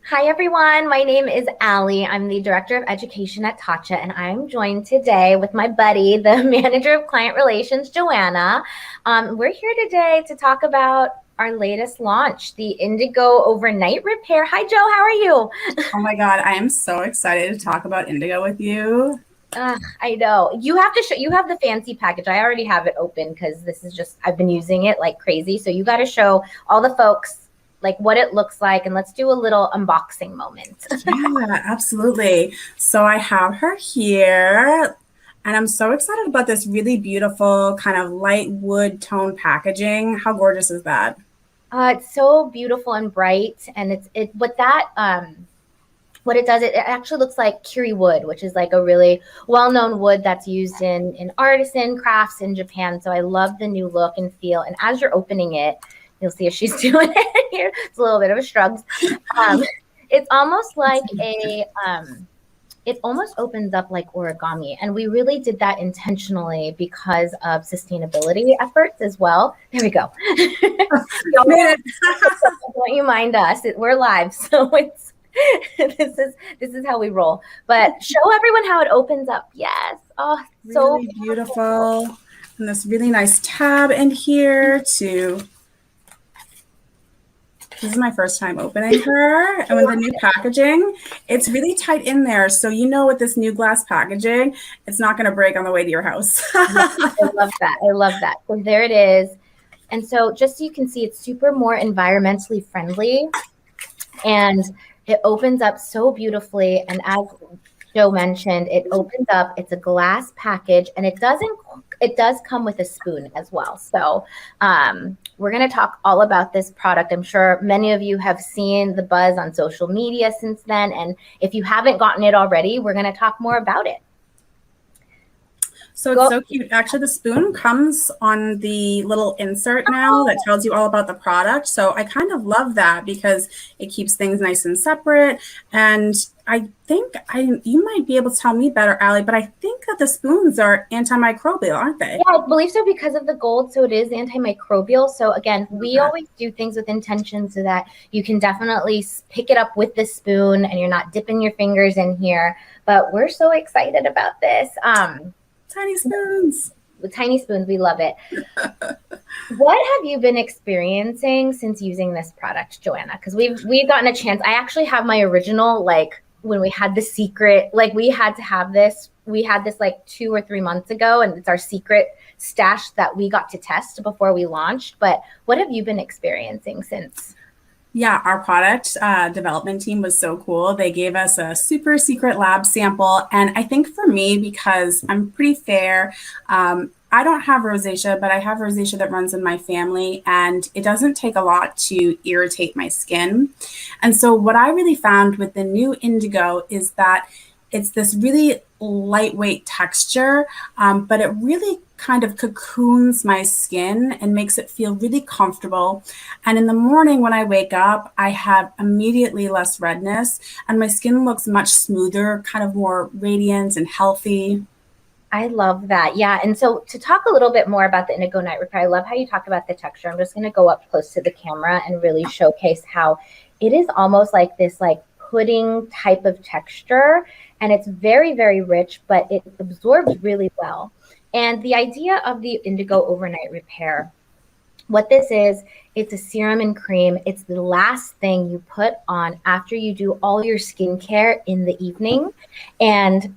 Hi, everyone. My name is Allie. I'm the Director of Education at Tatcha, and I'm joined today with my buddy, the Manager of Client Relations, Johanna. We're here today to talk about our latest launch, the Indigo Overnight Repair. Hi, Joe. How are you? Oh my God, I am so excited to talk about Indigo with you. I know. You have to show, you have the fancy package. I already have it open because this is just, I've been using it like crazy. So you got to show all the folks like what it looks like, and let's do a little unboxing moment. Yeah, absolutely. So I have her here, and I'm so excited about this really beautiful kind of light wood tone packaging. How gorgeous is that? It's so beautiful and bright, and what it does, it actually looks like kiri wood, which is like a really well-known wood that's used in artisan crafts in Japan. So I love the new look and feel. And as you're opening it, you'll see if she's doing it here. It's a little bit of a shrugs. Um, it's almost like it almost opens up like origami. And we really did that intentionally because of sustainability efforts as well. There we go. don't, don't you mind us. We're live. So it's this is how we roll. But show everyone how it opens up. Yes. Oh, so Really beautiful. And this really nice tab in here too. This is my first time opening her. And with the new packaging, it's really tight in there. So you know with this new glass packaging, it's not going to break on the way to your house. yeah, I love that. I love that. So there it is. And so just so you can see, it's super more environmentally friendly, and it opens up so beautifully. And as Joe mentioned, it opens up, it's a glass package, and it does come with a spoon as well. So we're going to talk all about this product. I'm sure many of you have seen the buzz on social media since then. And if you haven't gotten it already, we're going to talk more about it. So it's so cute. Actually, the spoon comes on the little insert now that tells you all about the product. So I kind of love that because it keeps things nice and separate. And I think you might be able to tell me better, Allie, but I think that the spoons are antimicrobial, aren't they? Yeah, I believe so because of the gold. So it is antimicrobial. So again, we always do things with intention so that you can definitely pick it up with the spoon and you're not dipping your fingers in here. But we're so excited about this. Tiny spoons. With tiny spoons, we love it. What have you been experiencing since using this product, Johanna? Because we've gotten a chance. I actually have my original, like when we had the secret, like we had to have this. We had this like 2 or 3 months ago, and it's our secret stash that we got to test before we launched. But what have you been experiencing since? Yeah, our product development team was so cool. They gave us a super secret lab sample. And I think for me, because I'm pretty fair, I don't have rosacea, but I have rosacea that runs in my family, and it doesn't take a lot to irritate my skin. And so what I really found with the new Indigo is that it's this really lightweight texture, but it really kind of cocoons my skin and makes it feel really comfortable. And in the morning when I wake up, I have immediately less redness and my skin looks much smoother, kind of more radiant and healthy. I love that. Yeah. And so to talk a little bit more about the Indigo Night Repair, I love how you talk about the texture. I'm just going to go up close to the camera and really showcase how it is almost like this like pudding type of texture. And it's very, very rich, but it absorbs really well. And the idea of the Indigo Overnight Repair, what this is, it's a serum and cream. It's the last thing you put on after you do all your skincare in the evening. And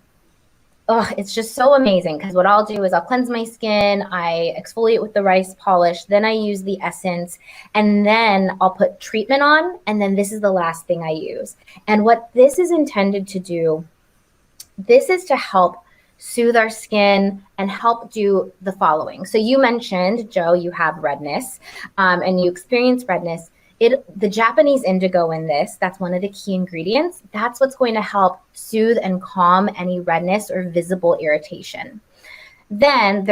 oh, it's just so amazing because what I'll do is I'll cleanse my skin, I exfoliate with the rice polish, then I use the essence, and then I'll put treatment on, and then this is the last thing I use. And what this is intended to do, this is to help soothe our skin and help do the following. So you mentioned, Joe, you have redness and you experience redness. The Japanese indigo in this, that's one of the key ingredients. That's what's going to help soothe and calm any redness or visible irritation. Then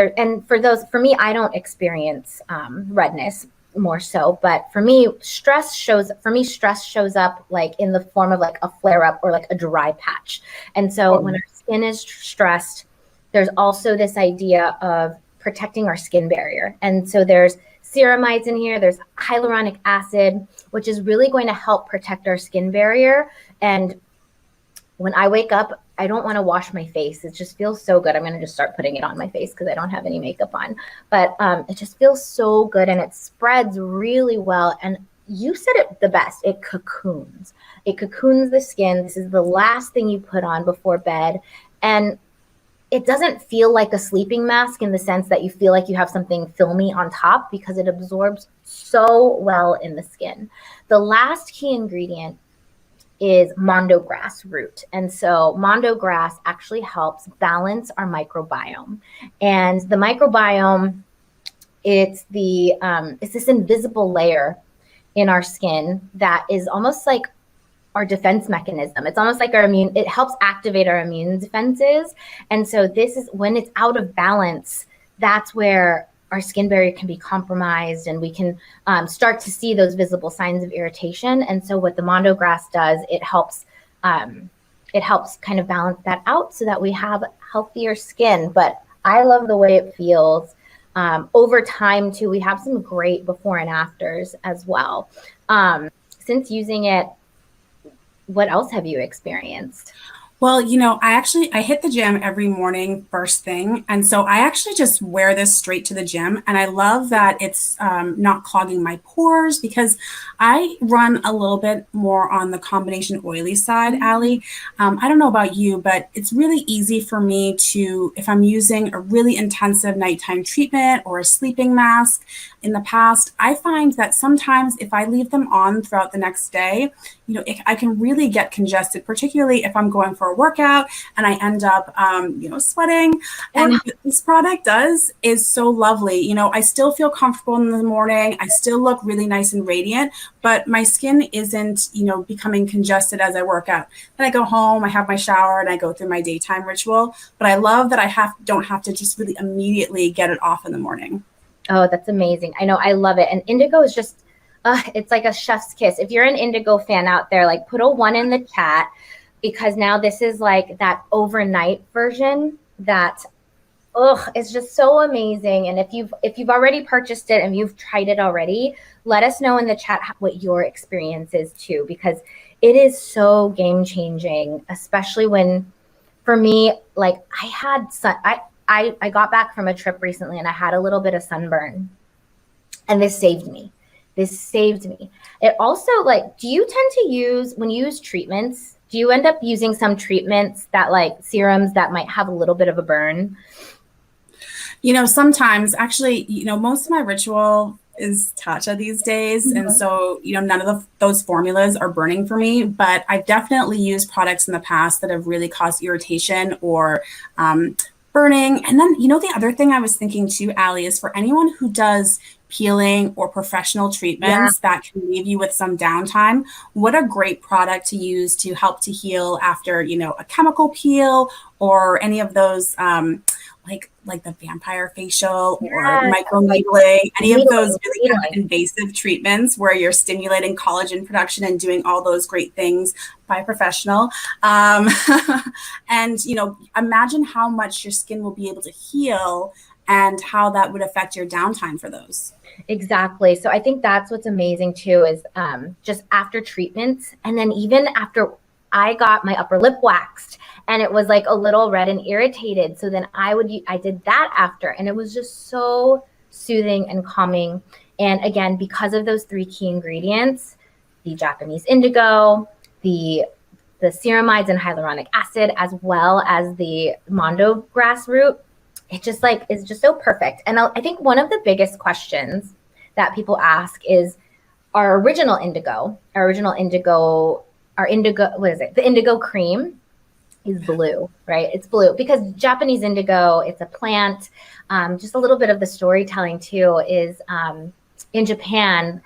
for me, I don't experience redness more so, but for me, stress shows up like in the form of like a flare up or like a dry patch. And so when our skin is stressed, there's also this idea of protecting our skin barrier. And so there's ceramides in here. There's hyaluronic acid, which is really going to help protect our skin barrier. And when I wake up, I don't want to wash my face. It just feels so good. I'm going to just start putting it on my face because I don't have any makeup on. But it just feels so good, and it spreads really well. And you said it the best. It cocoons. It cocoons the skin. This is the last thing you put on before bed. And it doesn't feel like a sleeping mask in the sense that you feel like you have something filmy on top, because it absorbs so well in the skin. The last key ingredient is mondo grass root. And so mondo grass actually helps balance our microbiome. And the microbiome, it's this invisible layer in our skin that is almost like our defense mechanism. It's almost like it helps activate our immune defenses. And so this is when it's out of balance, that's where our skin barrier can be compromised, and we can start to see those visible signs of irritation. And so what the mondo grass does, it helps kind of balance that out so that we have healthier skin. But I love the way it feels. Over time too, we have some great before and afters as well. Since using it, what else have you experienced? Well, I hit the gym every morning first thing. And so I actually just wear this straight to the gym. And I love that it's not clogging my pores, because I run a little bit more on the combination oily side, Allie. I don't know about you, but it's really easy for me to, if I'm using a really intensive nighttime treatment or a sleeping mask in the past, I find that sometimes if I leave them on throughout the next day, I can really get congested, particularly if I'm going for a workout and I end up, sweating. And what this product does is so lovely. I still feel comfortable in the morning. I still look really nice and radiant, but my skin isn't, becoming congested as I work out. Then I go home, I have my shower, and I go through my daytime ritual. But I love that I don't have to just really immediately get it off in the morning. Oh, that's amazing. I know. I love it. And Indigo is just, it's like a chef's kiss. If you're an Indigo fan out there, like put a 1 in the chat, because now this is like that overnight version that, it's just so amazing. And if you've already purchased it and you've tried it already, let us know in the chat what your experience is too, because it is so game changing, especially when, for me, like I got back from a trip recently and I had a little bit of sunburn, and this saved me. It also, like, do you tend to use, when you use treatments, do you end up using some treatments that, like serums that might have a little bit of a burn? Sometimes actually, most of my ritual is Tatcha these days. Mm-hmm. And so, none of those formulas are burning for me, but I've definitely used products in the past that have really caused irritation or burning. And then, the other thing I was thinking too, Allie, is for anyone who does peeling or professional treatments that can leave you with some downtime, what a great product to use to help to heal after, a chemical peel or any of those, like the vampire facial or microneedling, any of those really kind of invasive treatments where you're stimulating collagen production and doing all those great things by a professional. And, imagine how much your skin will be able to heal and how that would affect your downtime for those. Exactly. So I think that's what's amazing too, is just after treatments, and then even after I got my upper lip waxed and it was like a little red and irritated. So then I did that after, and it was just so soothing and calming. And again, because of those 3 key ingredients, the Japanese indigo, the ceramides and hyaluronic acid, as well as the mondo grass root, it just is just so perfect. And I think one of the biggest questions that people ask is our indigo, what is it? The indigo cream is blue, right? It's blue because Japanese indigo, it's a plant. Just a little bit of the storytelling too is in Japan,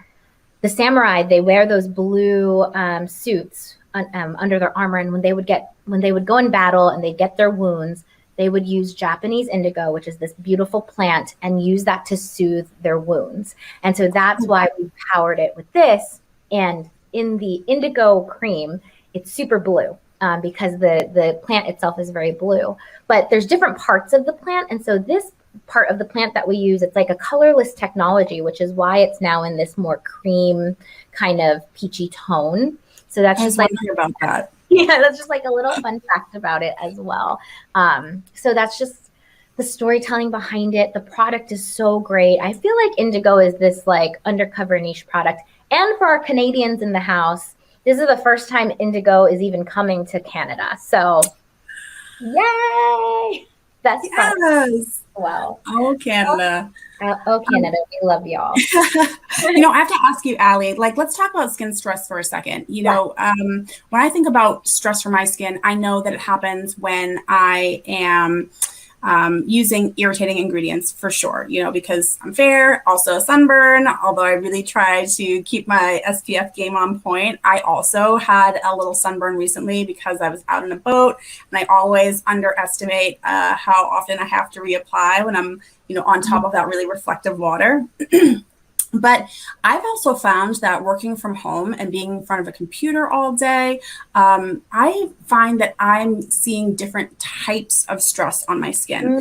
the samurai, they wear those blue suits under their armor. And when they would go in battle and they get their wounds, they would use Japanese indigo, which is this beautiful plant, and use that to soothe their wounds. And so that's why we powered it with this. And in the indigo cream, it's super blue because the plant itself is very blue. But there's different parts of the plant. And so this part of the plant that we use. It's like a colorless technology, which is why it's now in this more cream kind of peachy tone. So that's I just was like, wondering about that. yeah, that's just like a little fun fact about it as well. So that's just the storytelling behind it. The product is so great. I feel like Indigo is this like undercover niche product. And for our Canadians in the house, this is the first time Indigo is even coming to Canada. So yay! That's fun. Yes. Wow. Oh, Canada. Oh, Canada, we love y'all. I have to ask you, Allie, like, let's talk about skin stress for a second. Yeah. When I think about stress for my skin, I know that it happens when I am using irritating ingredients for sure, because I'm fair, also sunburn, although I really try to keep my SPF game on point. I also had a little sunburn recently because I was out in a boat, and I always underestimate how often I have to reapply when I'm, on top of that really reflective water. But I've also found that working from home and being in front of a computer all day, I find that I'm seeing different types of stress on my skin,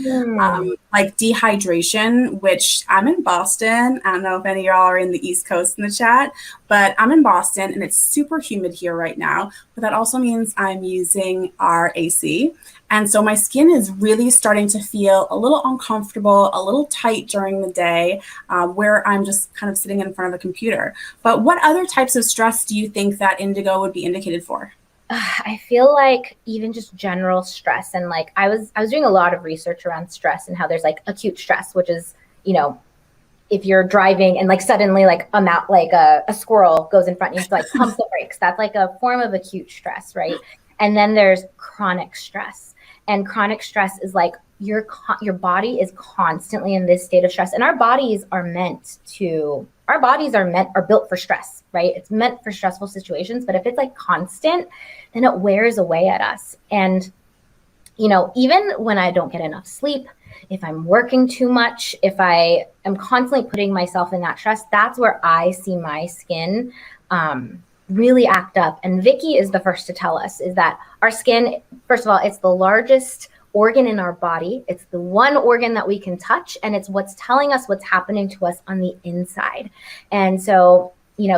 like dehydration, which I'm in Boston. I don't know if any of y'all are in the East Coast in the chat, but I'm in Boston and it's super humid here right now. But that also means I'm using our AC. And so my skin is really starting to feel a little uncomfortable, a little tight during the day, where I'm just kind of sitting in front of a computer. But what other types of stress do you think that Indigo would be indicated for? I feel like even just general stress, and like I was doing a lot of research around stress and how there's like acute stress, which is, if you're driving and like suddenly like a squirrel goes in front, you have to like pump the brakes. That's like a form of acute stress, right? And then there's chronic stress. And chronic stress is like your body is constantly in this state of stress, and our bodies are built for stress, right? It's meant for stressful situations, but if it's like constant, then it wears away at us. And even when I don't get enough sleep, if I'm working too much, if I am constantly putting myself in that stress, that's where I see my skin really act up. And Vicky is the first to tell us is that our skin, first of all, it's the largest organ in our body. It's the one organ that we can touch, and it's what's telling us what's happening to us on the inside. And so,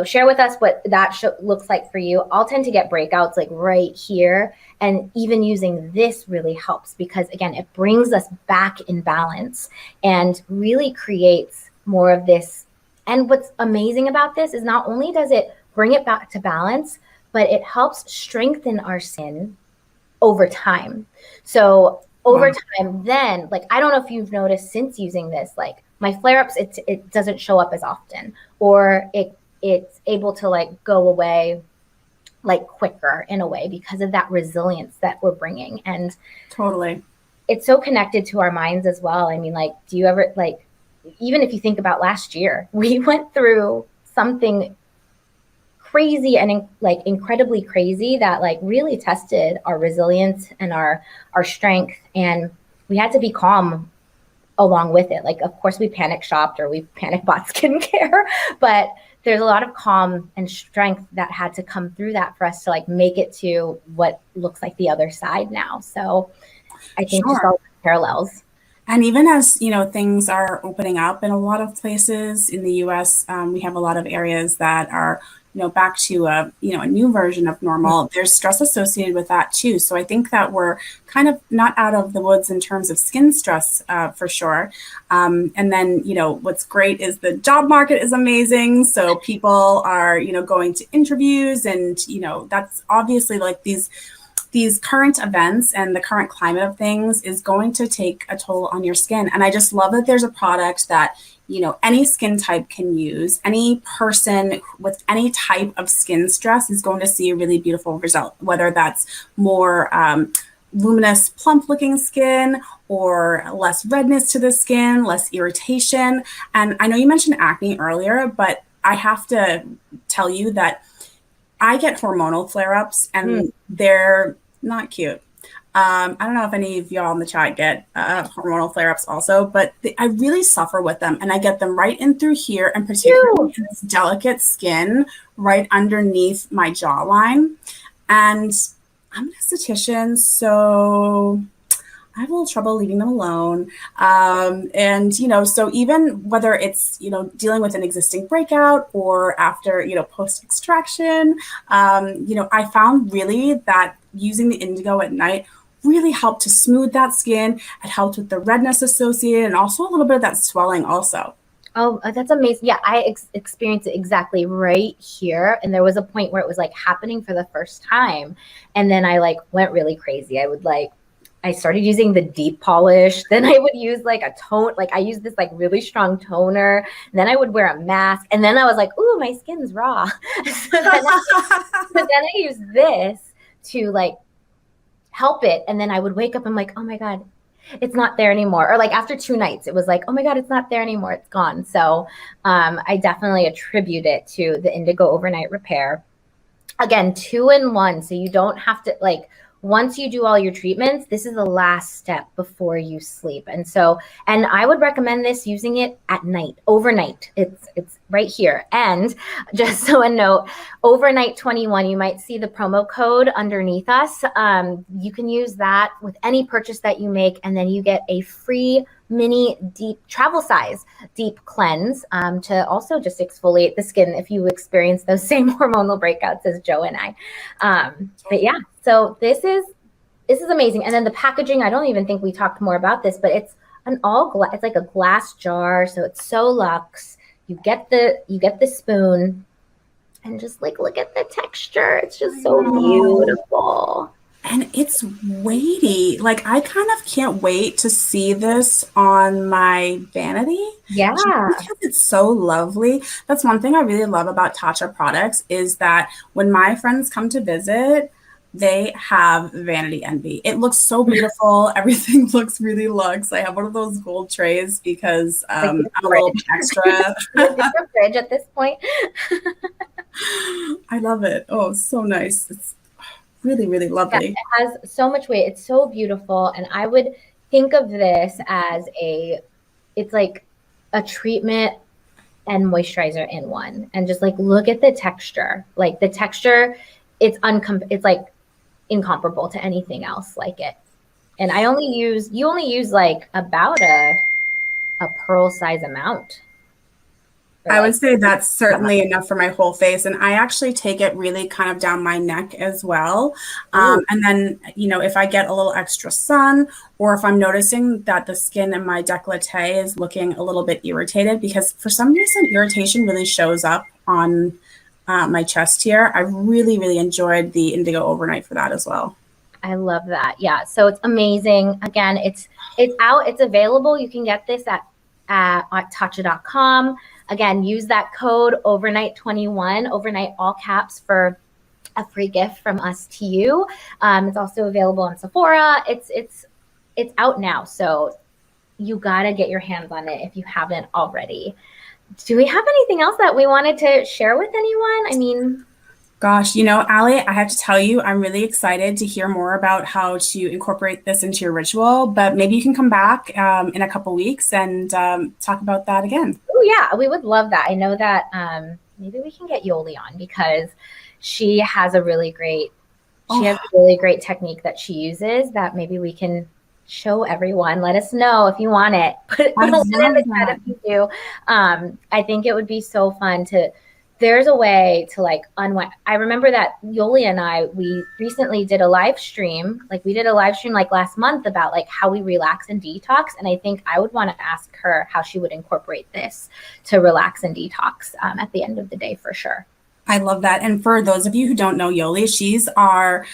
share with us what that looks like for you. I'll tend to get breakouts like right here. And even using this really helps because, again, it brings us back in balance and really creates more of this. And what's amazing about this is not only does it bring it back to balance, but it helps strengthen our skin over time. So over time, then, like, I don't know if you've noticed since using this, like my flare-ups, it doesn't show up as often, or it's able to like go away like quicker in a way because of that resilience that we're bringing. And totally, it's so connected to our minds as well. I mean, like, do you ever, like, even if you think about last year, we went through something crazy and like incredibly crazy that like really tested our resilience and our strength, and we had to be calm along with it. Like, of course we panic shopped or we panic bought skincare, but there's a lot of calm and strength that had to come through that for us to like make it to what looks like the other side now. So I think just all the parallels. And even as things are opening up in a lot of places in the US, we have a lot of areas that are back to a new version of normal. There's stress associated with that too. So I think that we're kind of not out of the woods in terms of skin stress for sure. And then what's great is the job market is amazing. So people are going to interviews, and that's obviously like these current events and the current climate of things is going to take a toll on your skin. And I just love that there's a product that, any skin type can use. Any person with any type of skin stress is going to see a really beautiful result, whether that's more luminous, plump looking skin or less redness to the skin, less irritation. And I know you mentioned acne earlier, but I have to tell you that I get hormonal flare-ups and they're not cute. I don't know if any of y'all in the chat get hormonal flare-ups also, but I really suffer with them, and I get them right in through here, and particularly in this delicate skin right underneath my jawline. And I'm an esthetician, so I have a little trouble leaving them alone. And, so even whether it's, dealing with an existing breakout or after, post extraction, I found really that using the indigo at night really helped to smooth that skin. It helped with the redness associated and also a little bit of that swelling also. Oh, that's amazing. Yeah, I experienced it exactly right here. And there was a point where it was like happening for the first time. And then I like went really crazy. I started using the deep polish. Then I would use like a tone, like I used this like really strong toner. Then I would wear a mask. And then I was like, ooh, my skin's raw. So then I used this to like help it. And then I would wake up, I'm like, oh my God, it's not there anymore. Or like after 2 nights, it was like, oh my God, it's not there anymore. It's gone. So I definitely attribute it to the Indigo Overnight Repair. Again, 2-in-1. So you don't have to like, once you do all your treatments, this is the last step before you sleep. And I would recommend this using it at night, overnight. It's right here. And just so a note, overnight 21, you might see the promo code underneath us. You can use that with any purchase that you make, and then you get a free mini deep travel size deep cleanse to also just exfoliate the skin if you experience those same hormonal breakouts as Joe and I. But yeah, so this is amazing. And then the packaging, I don't even think we talked more about this, but it's it's like a glass jar, so it's so luxe. You get the spoon, and just like look at the texture. It's just so beautiful. And it's weighty. Like I kind of can't wait to see this on my vanity. Yeah. Because it's so lovely. That's one thing I really love about Tatcha products is that when my friends come to visit, they have vanity envy. It looks so beautiful. Everything looks really luxe. I have one of those gold trays because I'm a little extra. It's a fridge at this point. I love it. Oh, so nice. It's really, really lovely. Yeah, it has so much weight. It's so beautiful. And I would think of this as it's like a treatment and moisturizer in one. And just like look at the texture. Like the texture, it's like incomparable to anything else like it. And you only use like about a pearl size amount. I would say that's certainly enough for my whole face. And I actually take it really kind of down my neck as well. And then, if I get a little extra sun or if I'm noticing that the skin in my décolleté is looking a little bit irritated, because for some reason irritation really shows up on my chest here. I really, really enjoyed the Indigo Overnight for that as well. I love that. Yeah. So it's amazing. Again, it's out. It's available. You can get this at tatcha.com. Again, use that code overnight21, overnight all caps, for a free gift from us to you. It's also available on Sephora. It's out now. So you got to get your hands on it if you haven't already. Do we have anything else that we wanted to share with anyone? I mean, gosh, Allie, I have to tell you, I'm really excited to hear more about how to incorporate this into your ritual, but maybe you can come back in a couple weeks and talk about that again. Oh yeah, we would love that. I know that maybe we can get Yoli on because she has a really great technique that she uses that maybe we can show everyone. Let us know if you want it. Put a link in the chat if you do. I think it would be so fun there's a way to like unwind. I remember that Yoli and I, we recently did a live stream. Like we did a live stream like last month about like how we relax and detox. And I think I would want to ask her how she would incorporate this to relax and detox at the end of the day for sure. I love that. And for those of you who don't know Yoli, she's our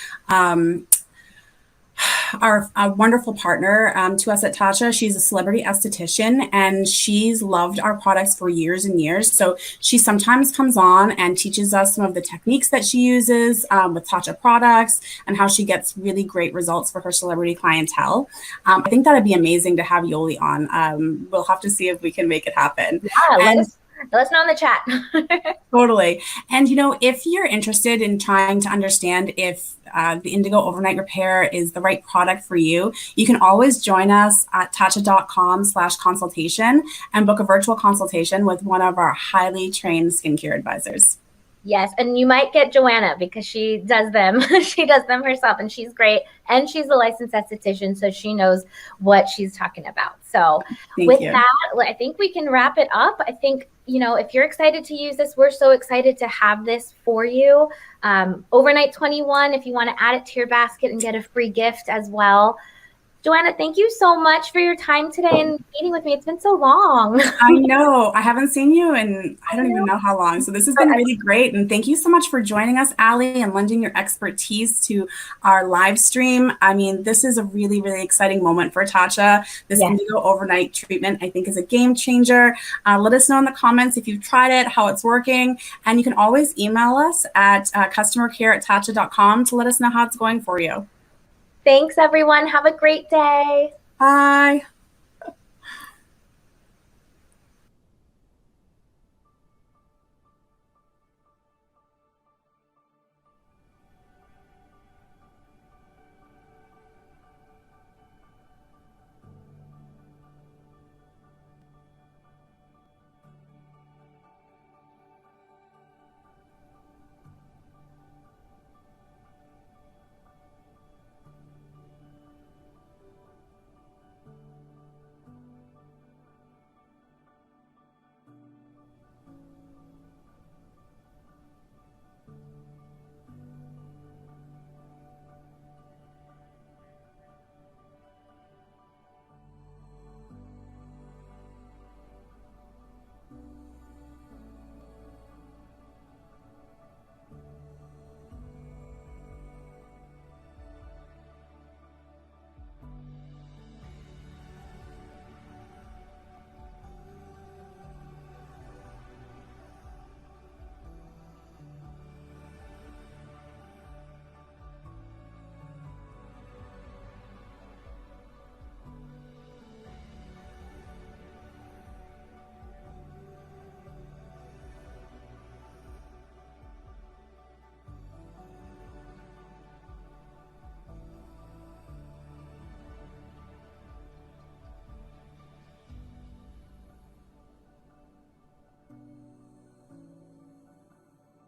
wonderful partner to us at Tatcha. She's a celebrity esthetician and she's loved our products for years and years. So she sometimes comes on and teaches us some of the techniques that she uses with Tatcha products and how she gets really great results for her celebrity clientele. I think that'd be amazing to have Yoli on. We'll have to see if we can make it happen. Yeah, let us know in the chat. Totally. And, if you're interested in trying to understand if the Indigo Overnight Repair is the right product for you, you can always join us at tatcha.com/consultation and book a virtual consultation with one of our highly trained skincare advisors. Yes, and you might get Johanna because she does them. She does them herself, and she's great. And she's a licensed esthetician, so she knows what she's talking about. So, Thank with you. that, I think we can wrap it up. I think, if you're excited to use this, we're so excited to have this for you. Overnight 21, if you want to add it to your basket and get a free gift as well. Johanna, thank you so much for your time today and meeting with me. It's been so long. I know. I haven't seen you in I I don't even know. know how long. So this has been really great. And thank you so much for joining us, Allie, and lending your expertise to our live stream. I mean, this is a really, really exciting moment for Tatcha. This Yes. Indigo overnight treatment, I think, is a game changer. Let us know in the comments if you've tried it, how it's working. And you can always email us at customercare@tatcha.com to let us know how it's going for you. Thanks, everyone. Have a great day. Bye.